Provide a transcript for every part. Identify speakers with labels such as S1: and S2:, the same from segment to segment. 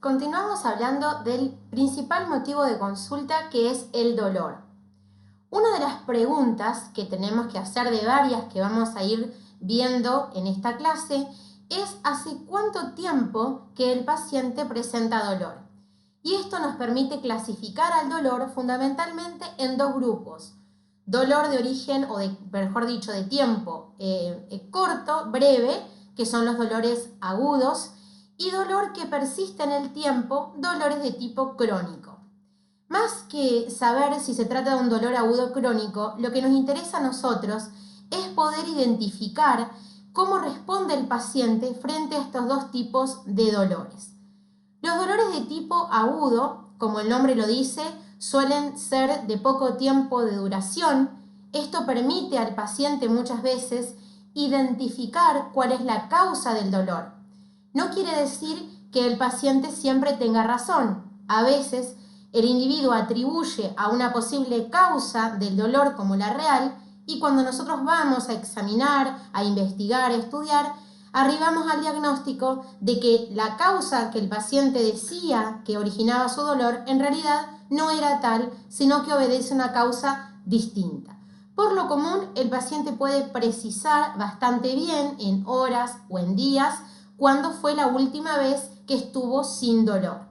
S1: Continuamos hablando del principal motivo de consulta, que es el dolor. Una de las preguntas que tenemos que hacer, de varias que vamos a ir viendo en esta clase, es ¿hace cuánto tiempo que el paciente presenta dolor? Y esto nos permite clasificar al dolor fundamentalmente en dos grupos. Dolor de origen, o mejor dicho, de tiempo corto, breve, que son los dolores agudos, y dolor que persiste en el tiempo, dolores de tipo crónico. Más que saber si se trata de un dolor agudo crónico, lo que nos interesa a nosotros es poder identificar cómo responde el paciente frente a estos dos tipos de dolores. Los dolores de tipo agudo, como el nombre lo dice, suelen ser de poco tiempo de duración. Esto permite al paciente muchas veces identificar cuál es la causa del dolor. No quiere decir que el paciente siempre tenga razón. A veces el individuo atribuye a una posible causa del dolor como la real, y cuando nosotros vamos a examinar, a investigar, a estudiar, arribamos al diagnóstico de que la causa que el paciente decía que originaba su dolor en realidad no era tal, sino que obedece a una causa distinta. Por lo común, el paciente puede precisar bastante bien en horas o en días cuándo fue la última vez que estuvo sin dolor.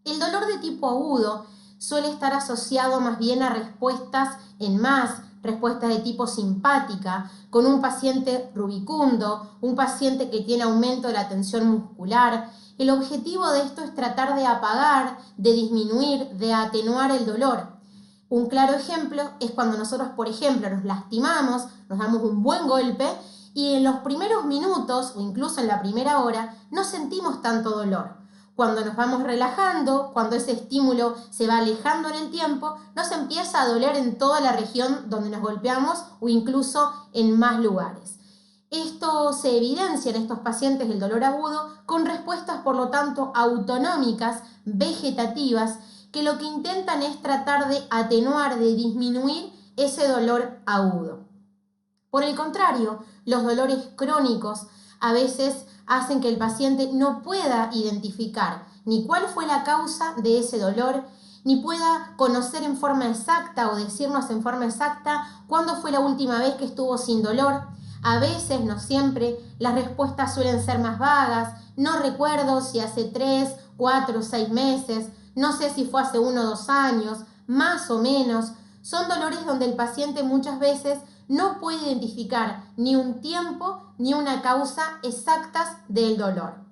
S1: El dolor de tipo agudo suele estar asociado más bien a respuestas de tipo simpática, con un paciente rubicundo, un paciente que tiene aumento de la tensión muscular. El objetivo de esto es tratar de apagar, de disminuir, de atenuar el dolor. Un claro ejemplo es cuando nosotros, por ejemplo, nos lastimamos, nos damos un buen golpe y en los primeros minutos o incluso en la primera hora no sentimos tanto dolor. Cuando nos vamos relajando, cuando ese estímulo se va alejando en el tiempo, nos empieza a doler en toda la región donde nos golpeamos o incluso en más lugares. Esto se evidencia en estos pacientes del dolor agudo con respuestas, por lo tanto, autonómicas, vegetativas, que lo que intentan es tratar de atenuar, de disminuir ese dolor agudo. Por el contrario, los dolores crónicos a veces hacen que el paciente no pueda identificar ni cuál fue la causa de ese dolor, ni pueda conocer en forma exacta o decirnos en forma exacta cuándo fue la última vez que estuvo sin dolor. A veces, no siempre, las respuestas suelen ser más vagas. No recuerdo si hace 3, 4, 6 meses, no sé si fue hace 1 o 2 años, más o menos. Son dolores donde el paciente muchas veces no puede identificar ni un tiempo ni una causa exactas del dolor.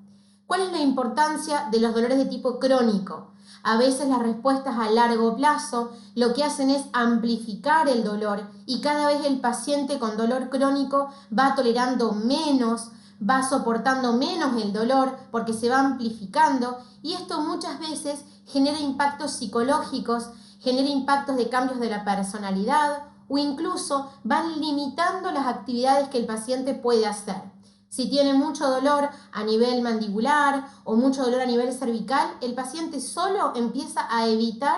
S1: ¿Cuál es la importancia de los dolores de tipo crónico? A veces las respuestas a largo plazo lo que hacen es amplificar el dolor, y cada vez el paciente con dolor crónico va tolerando menos, va soportando menos el dolor porque se va amplificando, y esto muchas veces genera impactos psicológicos, genera impactos de cambios de la personalidad, o incluso van limitando las actividades que el paciente puede hacer. Si tiene mucho dolor a nivel mandibular o mucho dolor a nivel cervical, el paciente solo empieza a evitar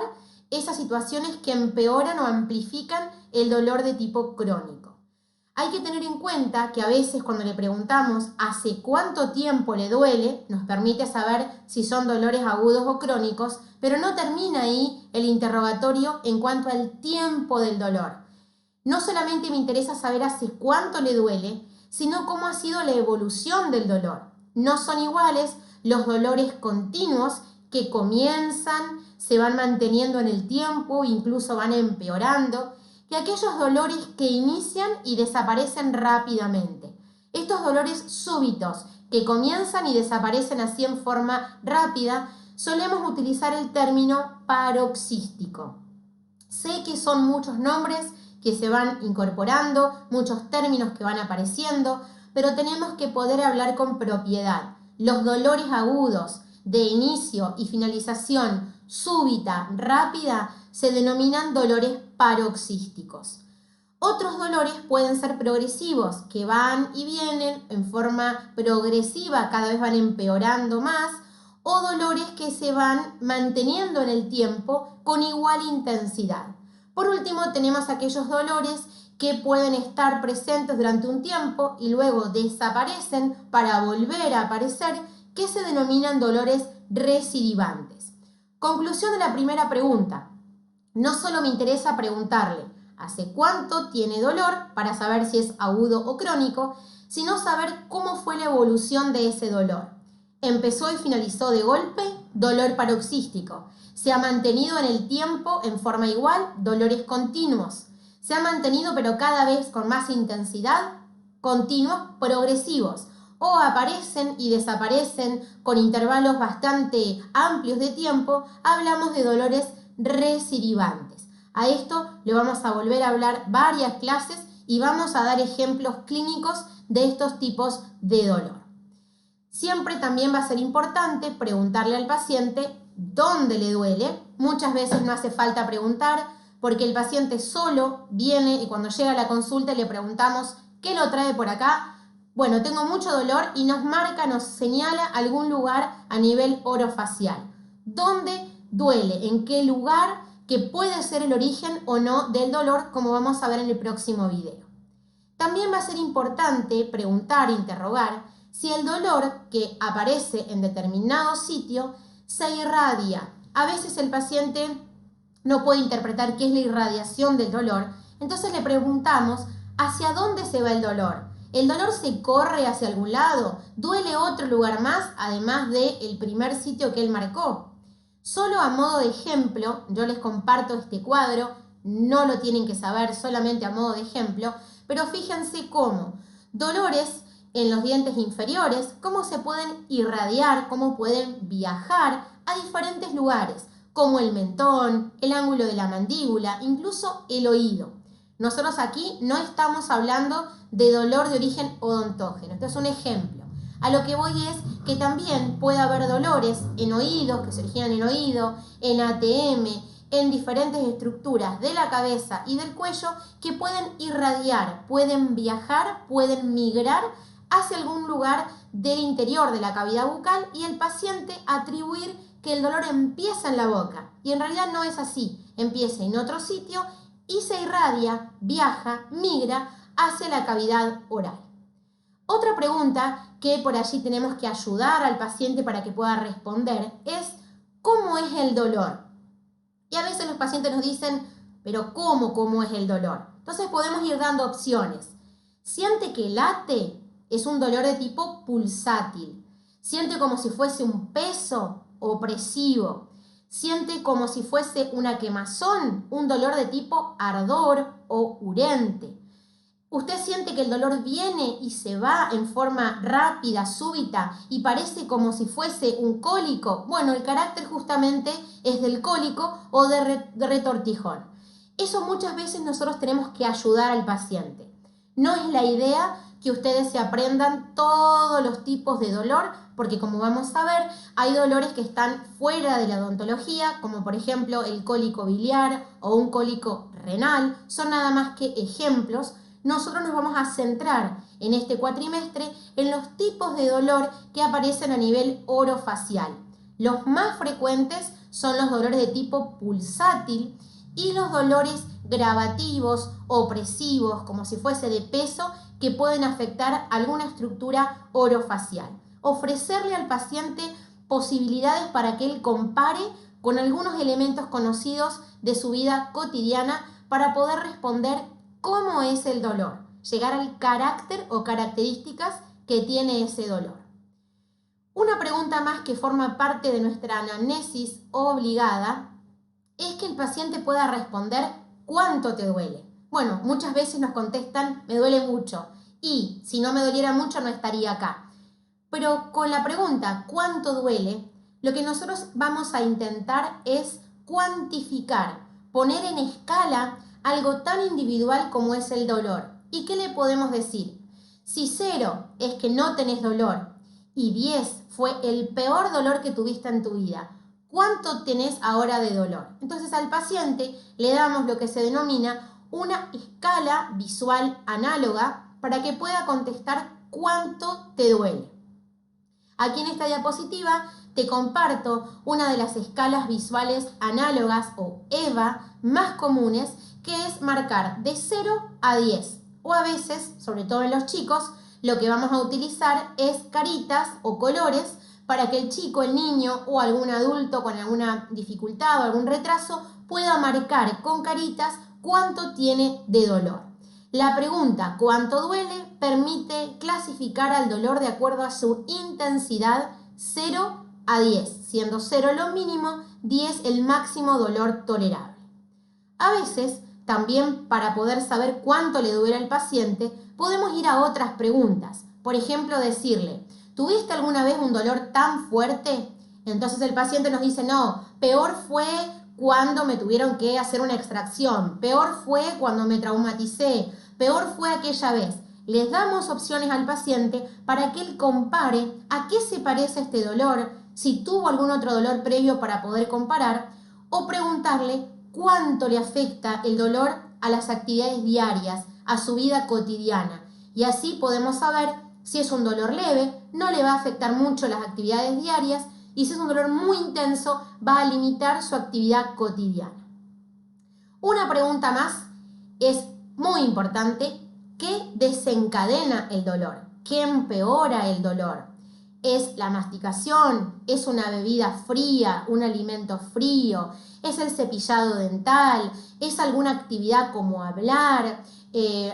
S1: esas situaciones que empeoran o amplifican el dolor de tipo crónico. Hay que tener en cuenta que a veces cuando le preguntamos hace cuánto tiempo le duele, nos permite saber si son dolores agudos o crónicos, pero no termina ahí el interrogatorio en cuanto al tiempo del dolor. No solamente me interesa saber hace cuánto le duele, sino cómo ha sido la evolución del dolor. No son iguales los dolores continuos que comienzan, se van manteniendo en el tiempo, incluso van empeorando, que aquellos dolores que inician y desaparecen rápidamente. Estos dolores súbitos que comienzan y desaparecen así en forma rápida, solemos utilizar el término paroxístico. Sé que son muchos nombres que se van incorporando, muchos términos que van apareciendo, pero tenemos que poder hablar con propiedad. Los dolores agudos de inicio y finalización súbita, rápida, se denominan dolores paroxísticos. Otros dolores pueden ser progresivos, que van y vienen en forma progresiva, cada vez van empeorando más, o dolores que se van manteniendo en el tiempo con igual intensidad. Por último, tenemos aquellos dolores que pueden estar presentes durante un tiempo y luego desaparecen para volver a aparecer, que se denominan dolores recidivantes. Conclusión de la primera pregunta. No solo me interesa preguntarle hace cuánto tiene dolor para saber si es agudo o crónico, sino saber cómo fue la evolución de ese dolor. ¿Empezó y finalizó de golpe? Dolor paroxístico. ¿Se ha mantenido en el tiempo en forma igual? Dolores continuos. ¿Se ha mantenido pero cada vez con más intensidad? Continuos progresivos. O aparecen y desaparecen con intervalos bastante amplios de tiempo. Hablamos de dolores recidivantes. A esto le vamos a volver a hablar varias clases y vamos a dar ejemplos clínicos de estos tipos de dolor. Siempre también va a ser importante preguntarle al paciente dónde le duele. Muchas veces no hace falta preguntar porque el paciente solo viene y cuando llega a la consulta le preguntamos ¿qué lo trae por acá? Bueno, tengo mucho dolor y nos marca, nos señala algún lugar a nivel orofacial. ¿Dónde duele? ¿En qué lugar? Que puede ser el origen o no del dolor, como vamos a ver en el próximo video. También va a ser importante preguntar, interrogar, si el dolor que aparece en determinado sitio se irradia. A veces el paciente no puede interpretar qué es la irradiación del dolor, entonces le preguntamos hacia dónde se va el dolor. ¿El dolor se corre hacia algún lado? ¿Duele otro lugar más además del primer sitio que él marcó? Solo a modo de ejemplo, yo les comparto este cuadro, no lo tienen que saber, solamente a modo de ejemplo, pero fíjense cómo dolores en los dientes inferiores, cómo se pueden irradiar, cómo pueden viajar a diferentes lugares, como el mentón, el ángulo de la mandíbula, incluso el oído. Nosotros aquí no estamos hablando de dolor de origen odontógeno, esto es un ejemplo. A lo que voy es que también puede haber dolores en oídos, que se originan en oído, en ATM, en diferentes estructuras de la cabeza y del cuello que pueden irradiar, pueden viajar, pueden migrar hacia algún lugar del interior de la cavidad bucal y el paciente atribuir que el dolor empieza en la boca. Y en realidad no es así, empieza en otro sitio y se irradia, viaja, migra hacia la cavidad oral. Otra pregunta que por allí tenemos que ayudar al paciente para que pueda responder es ¿cómo es el dolor? Y a veces los pacientes nos dicen, pero ¿cómo es el dolor? Entonces podemos ir dando opciones. ¿Siente que late? Es un dolor de tipo pulsátil. ¿Siente como si fuese un peso opresivo? ¿Siente como si fuese una quemazón? Un dolor de tipo ardor o urente. ¿Usted siente que el dolor viene y se va en forma rápida, súbita y parece como si fuese un cólico? Bueno, el carácter justamente es del cólico o de retortijón. Eso muchas veces nosotros tenemos que ayudar al paciente. No es la idea que ustedes se aprendan todos los tipos de dolor, porque como vamos a ver, hay dolores que están fuera de la odontología, como por ejemplo el cólico biliar o un cólico renal, son nada más que ejemplos. Nosotros nos vamos a centrar en este cuatrimestre en los tipos de dolor que aparecen a nivel orofacial. Los más frecuentes son los dolores de tipo pulsátil y los dolores gravativos, opresivos, como si fuese de peso, que pueden afectar alguna estructura orofacial. Ofrecerle al paciente posibilidades para que él compare con algunos elementos conocidos de su vida cotidiana para poder responder cómo es el dolor, llegar al carácter o características que tiene ese dolor. Una pregunta más que forma parte de nuestra anamnesis obligada es que el paciente pueda responder ¿cuánto te duele? Bueno, muchas veces nos contestan me duele mucho y si no me doliera mucho no estaría acá. Pero con la pregunta ¿cuánto duele? Lo que nosotros vamos a intentar es cuantificar, poner en escala algo tan individual como es el dolor. ¿Y qué le podemos decir? Si 0 es que no tenés dolor y 10 fue el peor dolor que tuviste en tu vida, ¿cuánto tenés ahora de dolor? Entonces al paciente le damos lo que se denomina una escala visual análoga para que pueda contestar cuánto te duele. Aquí en esta diapositiva te comparto una de las escalas visuales análogas o EVA más comunes, que es marcar de 0 a 10. O a veces, sobre todo en los chicos, lo que vamos a utilizar es caritas o colores para que el chico, el niño o algún adulto con alguna dificultad o algún retraso pueda marcar con caritas cuánto tiene de dolor. La pregunta ¿cuánto duele? Permite clasificar al dolor de acuerdo a su intensidad 0 a 10, siendo 0 lo mínimo, 10 el máximo dolor tolerable. A veces, también para poder saber cuánto le duele al paciente, podemos ir a otras preguntas. Por ejemplo, decirle, ¿tuviste alguna vez un dolor tan fuerte? Entonces el paciente nos dice, no, peor fue cuando me tuvieron que hacer una extracción, peor fue cuando me traumaticé, peor fue aquella vez. Les damos opciones al paciente para que él compare a qué se parece este dolor, si tuvo algún otro dolor previo para poder comparar, o preguntarle cuánto le afecta el dolor a las actividades diarias, a su vida cotidiana. Y así podemos saber si es un dolor leve, no le va a afectar mucho las actividades diarias, y si es un dolor muy intenso, va a limitar su actividad cotidiana. Una pregunta más es muy importante. ¿Qué desencadena el dolor? ¿Qué empeora el dolor? ¿Es la masticación? ¿Es una bebida fría? ¿Un alimento frío? ¿Es el cepillado dental? ¿Es alguna actividad como hablar?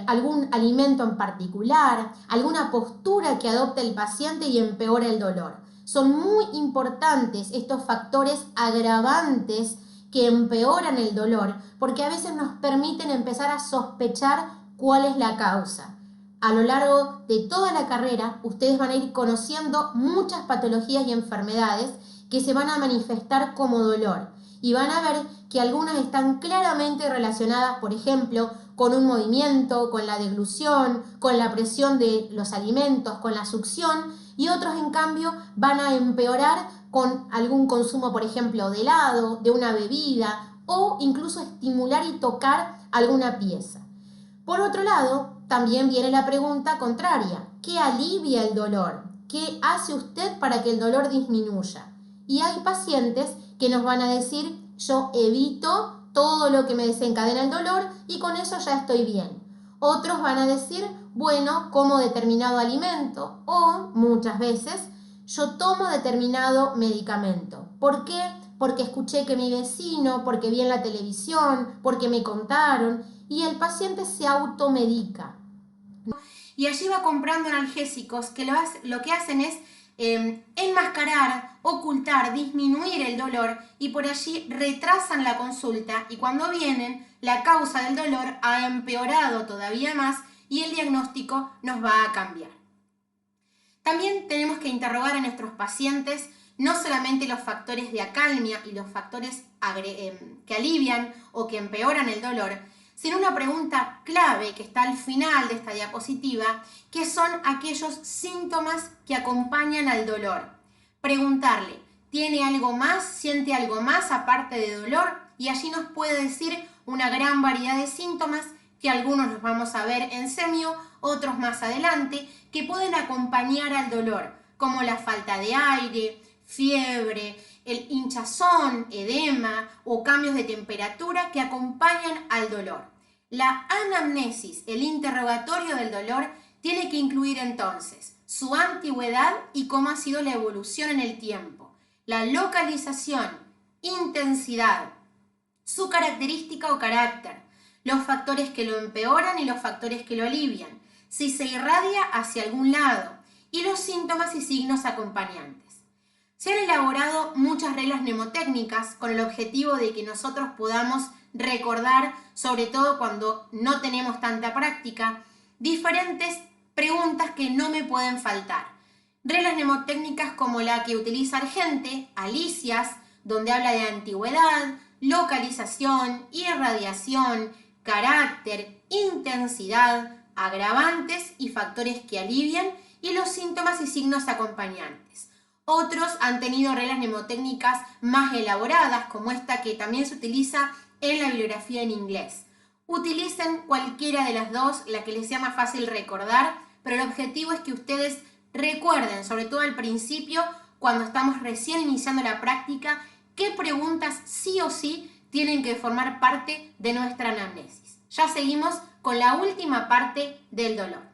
S1: ¿Algún alimento en particular? ¿Alguna postura que adopte el paciente y empeora el dolor? Son muy importantes estos factores agravantes que empeoran el dolor, porque a veces nos permiten empezar a sospechar cuál es la causa. A lo largo de toda la carrera, ustedes van a ir conociendo muchas patologías y enfermedades que se van a manifestar como dolor. Y van a ver que algunas están claramente relacionadas, por ejemplo, con un movimiento, con la deglución, con la presión de los alimentos, con la succión, y otros, en cambio, van a empeorar con algún consumo, por ejemplo, de helado, de una bebida, o incluso estimular y tocar alguna pieza. Por otro lado, también viene la pregunta contraria. ¿Qué alivia el dolor? ¿Qué hace usted para que el dolor disminuya? Y hay pacientes que nos van a decir, yo evito todo lo que me desencadena el dolor y con eso ya estoy bien. Otros van a decir, bueno, como determinado alimento o muchas veces yo tomo determinado medicamento. ¿Por qué? Porque escuché que mi vecino, porque vi en la televisión, porque me contaron, y el paciente se automedica. Y allí va comprando analgésicos que lo que hacen es enmascarar, ocultar, disminuir el dolor, y por allí retrasan la consulta, y cuando vienen la causa del dolor ha empeorado todavía más y el diagnóstico nos va a cambiar. También tenemos que interrogar a nuestros pacientes no solamente los factores de acalmia y los factores que alivian o que empeoran el dolor, sino una pregunta clave que está al final de esta diapositiva, que son aquellos síntomas que acompañan al dolor. Preguntarle, ¿tiene algo más? ¿Siente algo más aparte de dolor? Y allí nos puede decir una gran variedad de síntomas, que algunos los vamos a ver en semio, otros más adelante, que pueden acompañar al dolor, como la falta de aire, fiebre, el hinchazón, edema o cambios de temperatura que acompañan al dolor. La anamnesis, el interrogatorio del dolor, tiene que incluir entonces su antigüedad y cómo ha sido la evolución en el tiempo, la localización, intensidad, su característica o carácter, los factores que lo empeoran y los factores que lo alivian, si se irradia hacia algún lado, y los síntomas y signos acompañantes. Se han elaborado muchas reglas mnemotécnicas con el objetivo de que nosotros podamos recordar, sobre todo cuando no tenemos tanta práctica, diferentes preguntas que no me pueden faltar. Reglas mnemotécnicas como la que utiliza Argente, Alicias, donde habla de antigüedad, localización, irradiación, carácter, intensidad, agravantes y factores que alivian, y los síntomas y signos acompañantes. Otros han tenido reglas mnemotécnicas más elaboradas, como esta que también se utiliza en la bibliografía en inglés. Utilicen cualquiera de las dos, la que les sea más fácil recordar, pero el objetivo es que ustedes recuerden, sobre todo al principio, cuando estamos recién iniciando la práctica, qué preguntas sí o sí tienen que formar parte de nuestra anamnesis. Ya seguimos con la última parte del dolor.